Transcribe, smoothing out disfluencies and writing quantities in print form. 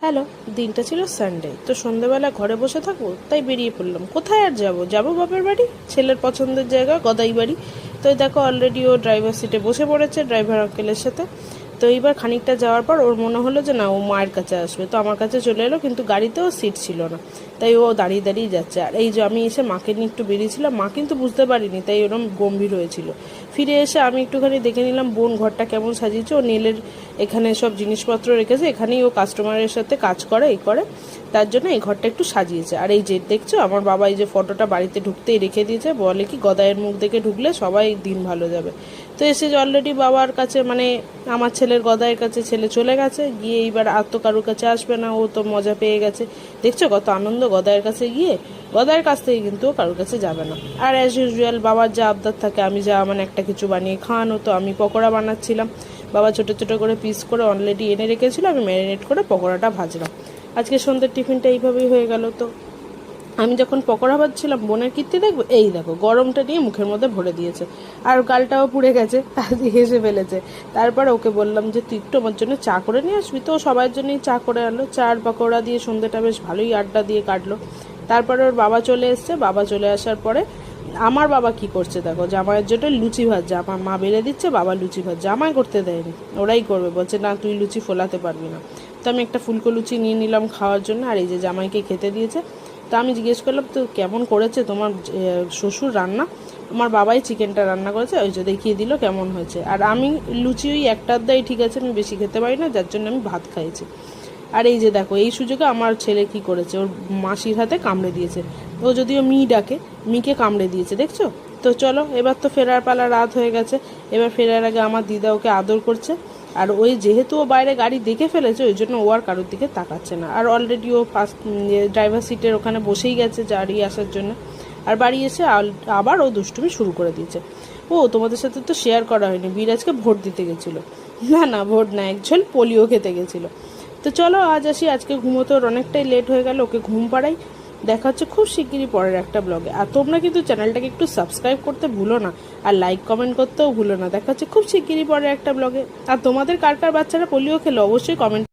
Hello, দিনটা ছিল Sunday. তো সন্ধ্যেবেলা ঘরে বসে থাকবো, তাই বেরিয়ে পড়লাম। কোথায় আর যাব বাপের বাড়ি, ছেলের পছন্দের জায়গা গদাই বাড়ি। তো এই দেখো অলরেডি ও ড্রাইভার সিটে বসে পড়েছে ড্রাইভার আঙ্কেলের সাথে। তো এইবার খানিকটা যাওয়ার পর ওর মনে হলো যে না, ও মায়ের কাছে আসবে, তো আমার কাছে চলে এলো, কিন্তু গাড়িতেও সিট ছিল না। তাই ও দাঁড়িয়ে দাঁড়িয়ে যাচ্ছে। আর এই যে আমি এসে মাকে নিয়ে একটু বেরিয়েছিলাম, মা কিন্তু বুঝতে পারিনি, তাই ওরম গম্ভীর হয়েছিল। ফিরে এসে আমি একটুখানি দেখে নিলাম বোন ঘরটা কেমন সাজিয়েছে। ও নেলের এখানে সব জিনিসপত্র রেখেছে, এখানেই ও কাস্টমারের সাথে কাজ করে, এই করে, তার জন্য এই ঘরটা একটু সাজিয়েছে। আর এই যে দেখছো আমার বাবা এই যে ফটোটা বাড়িতে ঢুকতেই রেখে দিয়েছে, বলে কি গদাইয়ের মুখ দেখে ঢুকলে সবাই দিন ভালো যাবে। তো এসে অলরেডি বাবার কাছে, মানে আমার ছেলের গদাইয়ের কাছে ছেলে চলে গেছে, গিয়ে এইবার আর তো কারোর কাছে আসবে না, ও তো মজা পেয়ে গেছে। দেখছো কত আনন্দ গদাইয়ের কাছে গিয়ে। গদাইয়ের কাছ থেকে কিন্তু ও কারোর কাছে যাবে না। আর অ্যাজ ইউজুয়াল বাবার যা আবদার থাকে, আমি যা মানে একটা কিছু বানিয়ে খাওয়ানো, তো আমি পকোড়া বানাচ্ছিলাম। বাবা ছোটো ছোটো করে পিস করে অলরেডি এনে রেখেছিল, আমি ম্যারিনেট করে পকোড়াটা ভাজলাম। আজকে সন্ধ্যের টিফিনটা এইভাবেই হয়ে গেল। তো আমি যখন পকোড়া ভাজছিলাম, বোনের কীর্তি দেখবো, এই দেখো গরমটা নিয়ে মুখের মধ্যে ভরে দিয়েছে, আর গালটাও পুড়ে গেছে, তাতে হেসে ফেলেছে। তারপর ওকে বললাম যে তুই একটু আমার জন্য চা করে নিয়ে আসবি, তো সবার জন্যই চা করে আনলো। চা আর পকোড়া দিয়ে সন্ধ্যেটা বেশ ভালোই আড্ডা দিয়ে কাটলো। তারপরে ওর বাবা চলে এসছে। বাবা চলে আসার পরে আমার বাবা কি করছে দেখো, জামাইয়ের জন্য লুচি ভাজছে। আমার মা বেলে দিচ্ছে, বাবা লুচি ভাজছে। জামাই করতে দেয়নি, ওরাই করবে, বলছে না তুই লুচি ফোলাতে পারবি না। তো আমি একটা ফুলকো লুচি নিয়ে নিলাম খাওয়ার জন্য, আর এই যে জামাইকে খেতে দিয়েছে। তো আমি জিজ্ঞেস করলাম তো কেমন করেছে তোমার শ্বশুর রান্না। আমার বাবাই চিকেনটা রান্না করেছে, ওই যে দেখিয়ে দিল কেমন হয়েছে। আর আমি লুচি ওই একটার দায় ঠিক আছে, আমি বেশি খেতে পারি না, যার জন্য আমি ভাত খাইছি। আর এই যে দেখো এই সুযোগে আমার ছেলে কি করেছে, ওর মাসির হাতে কামড়ে দিয়েছে। ও যদিও মি ডাকে, মিকে কামড়ে দিয়েছে, দেখছো। তো চলো এবার তো ফেরার পালা, রাত হয়ে গেছে। এবার ফেরার আগে আমার দিদা ওকে আদর করছে। আর ওই যেহেতু ও বাইরে গাড়ি দেখে ফেলেছে, ওই জন্য ও আর কারোর দিকে তাকাচ্ছে না। আর অলরেডি ও ফার্স্ট ড্রাইভার সিটের ওখানে বসেই গেছে গাড়ি আসার জন্য। আর বাড়ি এসে আবার ও দুষ্টুমি শুরু করে দিয়েছে। ও তোমাদের সাথে তো শেয়ার করা হয়নি, বিরাজকে ভোট দিতে গেছিলো। না না, ভোট না, অ্যাকচুয়াল পোলিও খেতে গেছিলো। তো চলো আজ আসি, আজকে ঘুমোতে ওর অনেকটাই লেট হয়ে গেল, ওকে ঘুম পাড়াই। দেখা হচ্ছে খুব শিগগিরই পরের একটা ব্লগে। আর তোমরা কিন্তু চ্যানেলটাকে একটু সাবস্ক্রাইব করতে ভুলো না, আর লাইক কমেন্ট করতেও ভুলো না। দেখা হচ্ছে খুব শিগগিরই পরের একটা ব্লগে। আর তোমাদের কার কার বাচ্চারা পোলিও খেলো অবশ্যই কমেন্ট